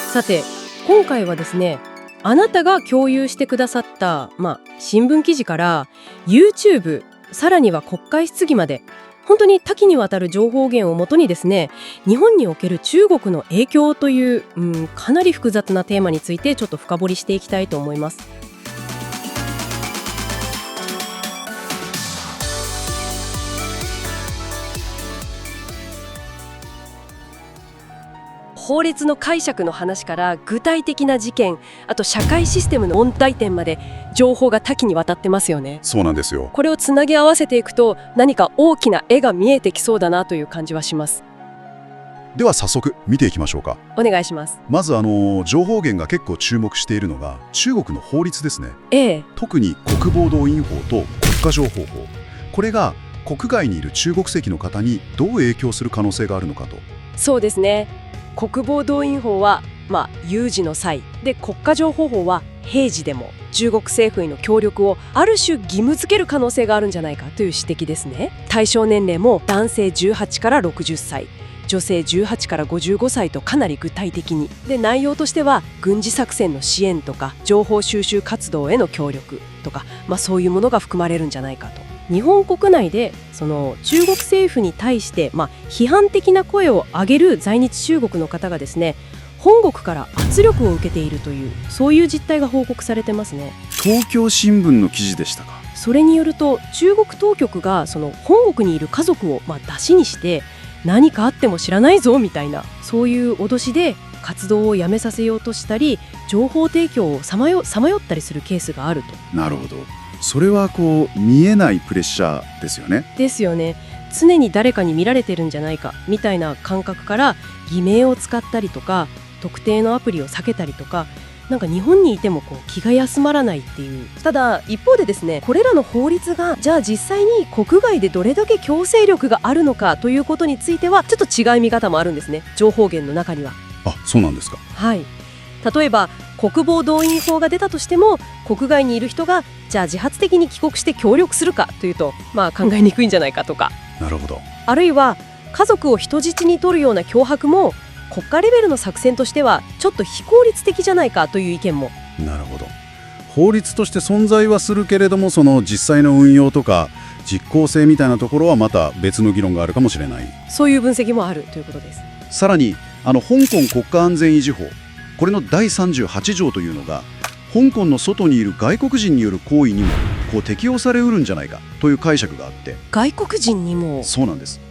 さて今回はですね、あなたが共有してくださった、新聞記事から YouTube、 さらには国会質疑まで本当に多岐にわたる情報源をもとにですね、日本における中国の影響という、かなり複雑なテーマについてちょっと深掘りしていきたいと思います。法律の解釈の話から具体的な事件、あと社会システムの問題点まで情報が多岐にわたってますよね。そうなんですよ。これをつなぎ合わせていくと何か大きな絵が見えてきそうだなという感じはします。では早速見ていきましょうか。お願いします。まず情報源が結構注目しているのが中国の法律ですね。特に国防動員法と国家情報法、これが国外にいる中国籍の方にどう影響する可能性があるのかと。そうですね。国防動員法は、有事の際で、国家情報法は平時でも中国政府への協力をある種義務付ける可能性があるんじゃないかという指摘ですね。対象年齢も男性18から60歳、女性18から55歳とかなり具体的に。で、内容としては軍事作戦の支援とか情報収集活動への協力とか、そういうものが含まれるんじゃないかと。日本国内でその中国政府に対して、批判的な声を上げる在日中国の方がですね、本国から圧力を受けているという、そういう実態が報告されてますね。東京新聞の記事でしたか。それによると中国当局がその本国にいる家族を出しにして、何かあっても知らないぞみたいな、そういう脅しで活動をやめさせようとしたり、情報提供をさまよったりするケースがあると。なるほど。それは見えないプレッシャーですよね。ですよね。常に誰かに見られてるんじゃないかみたいな感覚から偽名を使ったりとか、特定のアプリを避けたりとか、なんか日本にいても気が休まらないっていう。ただ一方でですね、これらの法律がじゃあ実際に国外でどれだけ強制力があるのかということについてはちょっと違い見方もあるんですね、情報源の中には。あ、そうなんですか。はい。例えば国防動員法が出たとしても、国外にいる人がじゃあ自発的に帰国して協力するかというと、考えにくいんじゃないかとか。なるほど。あるいは家族を人質に取るような脅迫も国家レベルの作戦としてはちょっと非効率的じゃないかという意見も。なるほど。法律として存在はするけれども、その実際の運用とか実効性みたいなところはまた別の議論があるかもしれない。そういう分析もあるということです。さらに香港国家安全維持法、これの第38条というのが香港の外にいる外国人による行為にも適用されうるんじゃないかという解釈があって。外国人にも？そうなんです。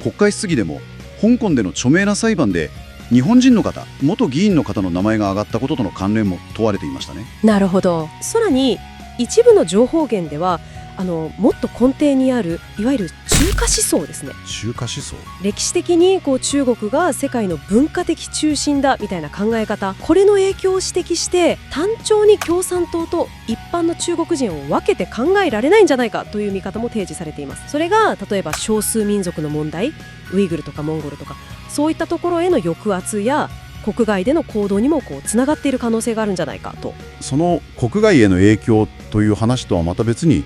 国会質疑でも香港での著名な裁判で日本人の方、元議員の方の名前が挙がったこととの関連も問われていましたね。なるほど。さらに一部の情報源ではもっと根底にあるいわゆる中華思想ですね。中華思想。歴史的に中国が世界の文化的中心だみたいな考え方、これの影響を指摘して単調に共産党と一般の中国人を分けて考えられないんじゃないかという見方も提示されています。それが例えば少数民族の問題、ウイグルとかモンゴルとか、そういったところへの抑圧や国外での行動にもつながっている可能性があるんじゃないかと。その国外への影響という話とはまた別に、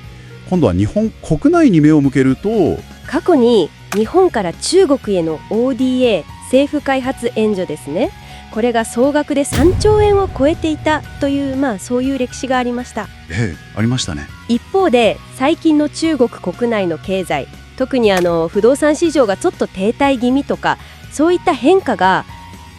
今度は日本国内に目を向けると、過去に日本から中国への ODA 政府開発援助ですね、これが総額で3兆円を超えていたという、そういう歴史がありました。ありましたね。一方で最近の中国国内の経済、特に不動産市場がちょっと停滞気味とか、そういった変化が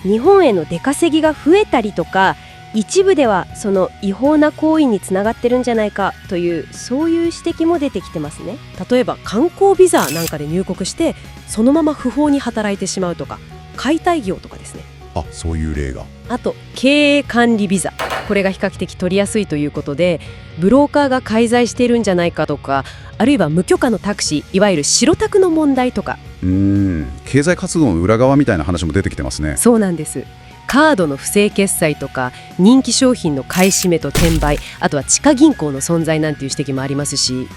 日本への出稼ぎが増えたりとか、一部ではその違法な行為につながってるんじゃないかという、そういう指摘も出てきてますね。例えば観光ビザなんかで入国してそのまま不法に働いてしまうとか、解体業とかですね。そういう例が。あと経営管理ビザ、これが比較的取りやすいということで、ブローカーが介在しているんじゃないかとか、あるいは無許可のタクシー、いわゆる白タクの問題とか。経済活動の裏側みたいな話も出てきてますね。そうなんです。カードの不正決済とか、人気商品の買い占めと転売、あとは地下銀行の存在なんていう指摘もありますし、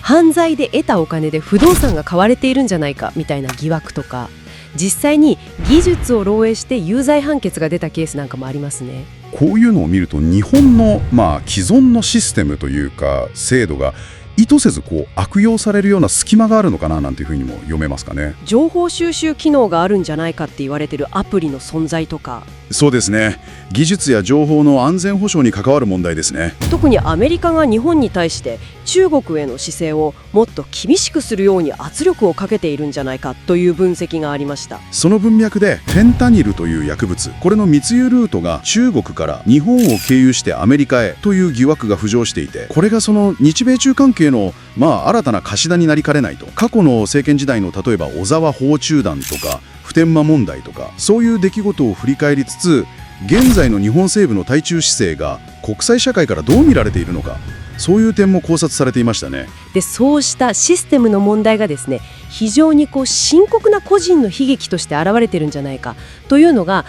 犯罪で得たお金で不動産が買われているんじゃないかみたいな疑惑とか、実際に技術を漏洩して有罪判決が出たケースなんかもありますね。こういうのを見ると日本の既存のシステムというか制度が意図せず悪用されるような隙間があるのかななんていうふうにも読めますかね。情報収集機能があるんじゃないかって言われてるアプリの存在とか。そうですね。技術や情報の安全保障に関わる問題ですね。特にアメリカが日本に対して中国への姿勢をもっと厳しくするように圧力をかけているんじゃないかという分析がありました。その文脈でフェンタニルという薬物、これの密輸ルートが中国から日本を経由してアメリカへという疑惑が浮上していて、これがその日米中関係の新たな頭になりかねないと。過去の政権時代の例えば小沢訪中団とか普天間問題とか、そういう出来事を振り返りつつ、現在の日本政府の対中姿勢が国際社会からどう見られているのか、そういう点も考察されていましたね。で、そうしたシステムの問題がですね、非常に深刻な個人の悲劇として現れてるんじゃないかというのが、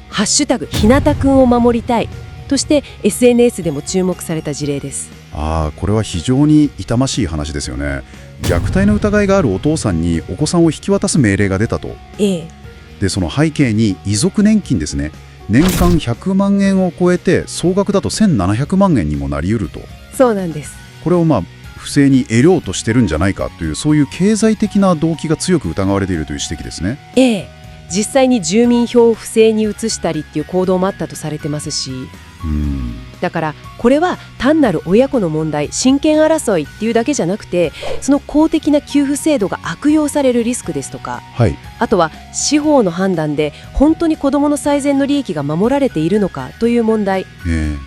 ハッシュタグひなたくんを守りたいとして SNS でも注目された事例です。これは非常に痛ましい話ですよね。虐待の疑いがあるお父さんにお子さんを引き渡す命令が出たと。で、その背景に遺族年金ですね。年間100万円を超えて総額だと1700万円にもなりうると。そうなんです。これを不正に得ようとしてるんじゃないかという、そういう経済的な動機が強く疑われているという指摘ですね。実際に住民票を不正に移したりっていう行動もあったとされてますし、だからこれは単なる親子の問題、親権争いっていうだけじゃなくて、その公的な給付制度が悪用されるリスクですとか、あとは司法の判断で本当に子どもの最善の利益が守られているのかという問題、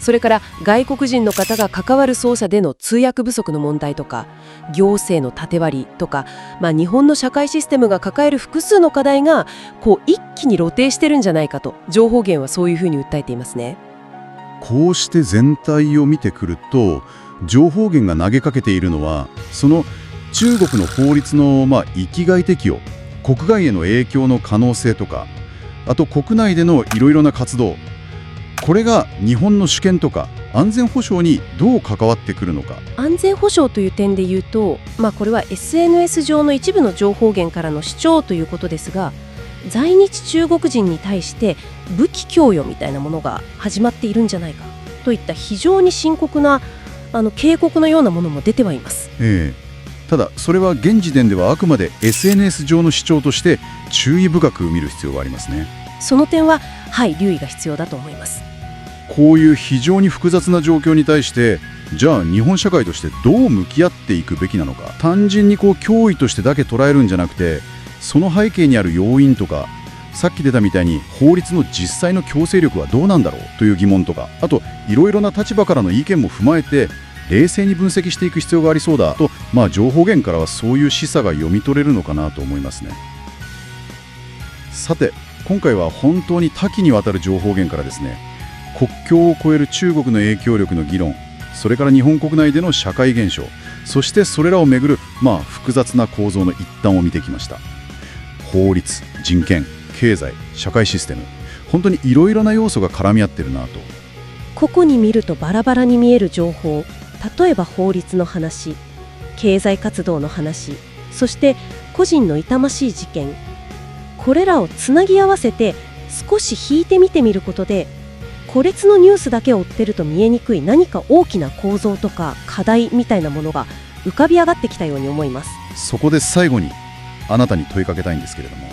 それから外国人の方が関わる捜査での通訳不足の問題とか、行政の縦割りとか、日本の社会システムが抱える複数の課題が一気に露呈してるんじゃないかと、情報源はそういうふうに訴えていますね。こうして全体を見てくると、情報源が投げかけているのは、その中国の法律の域外適用、国外への影響の可能性とか、あと国内でのいろいろな活動、これが日本の主権とか安全保障にどう関わってくるのか。安全保障という点で言うと、これは SNS 上の一部の情報源からの主張ということですが、在日中国人に対して武器供与みたいなものが始まっているんじゃないかといった非常に深刻な警告のようなものも出てはいます。ただそれは現時点ではあくまで SNS 上の主張として注意深く見る必要がありますね。その点は留意が必要だと思います。こういう非常に複雑な状況に対して、じゃあ日本社会としてどう向き合っていくべきなのか。単純に脅威としてだけ捉えるんじゃなくて、その背景にある要因とか、さっき出たみたいに法律の実際の強制力はどうなんだろうという疑問とか、あといろいろな立場からの意見も踏まえて冷静に分析していく必要がありそうだと、情報源からはそういう示唆が読み取れるのかなと思いますね。さて、今回は本当に多岐にわたる情報源からですね、国境を越える中国の影響力の議論、それから日本国内での社会現象、そしてそれらをめぐる複雑な構造の一端を見てきました。法律、人権、経済、社会システム、本当にいろいろな要素が絡み合ってるなと。個々に見るとバラバラに見える情報、例えば法律の話、経済活動の話、そして個人の痛ましい事件、これらをつなぎ合わせて少し引いて見てみることで、個別のニュースだけを追ってると見えにくい何か大きな構造とか課題みたいなものが浮かび上がってきたように思います。そこで最後にあなたに問いかけたいんですけれども、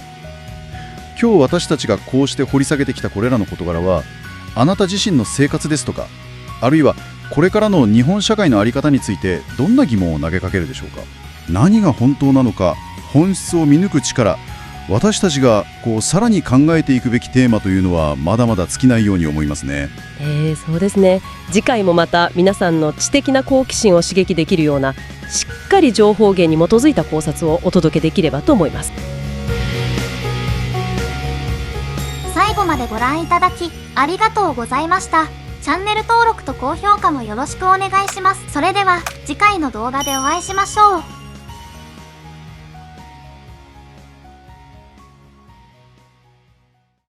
今日私たちがこうして掘り下げてきたこれらの事柄は、あなた自身の生活ですとか、あるいはこれからの日本社会の在り方についてどんな疑問を投げかけるでしょうか。何が本当なのか、本質を見抜く力、私たちがさらに考えていくべきテーマというのはまだまだ尽きないように思いますね。そうですね。次回もまた皆さんの知的な好奇心を刺激できるような、しっかり情報源に基づいた考察をお届けできればと思います。最後までご覧いただきありがとうございました。チャンネル登録と高評価もよろしくお願いします。それでは次回の動画でお会いしましょう。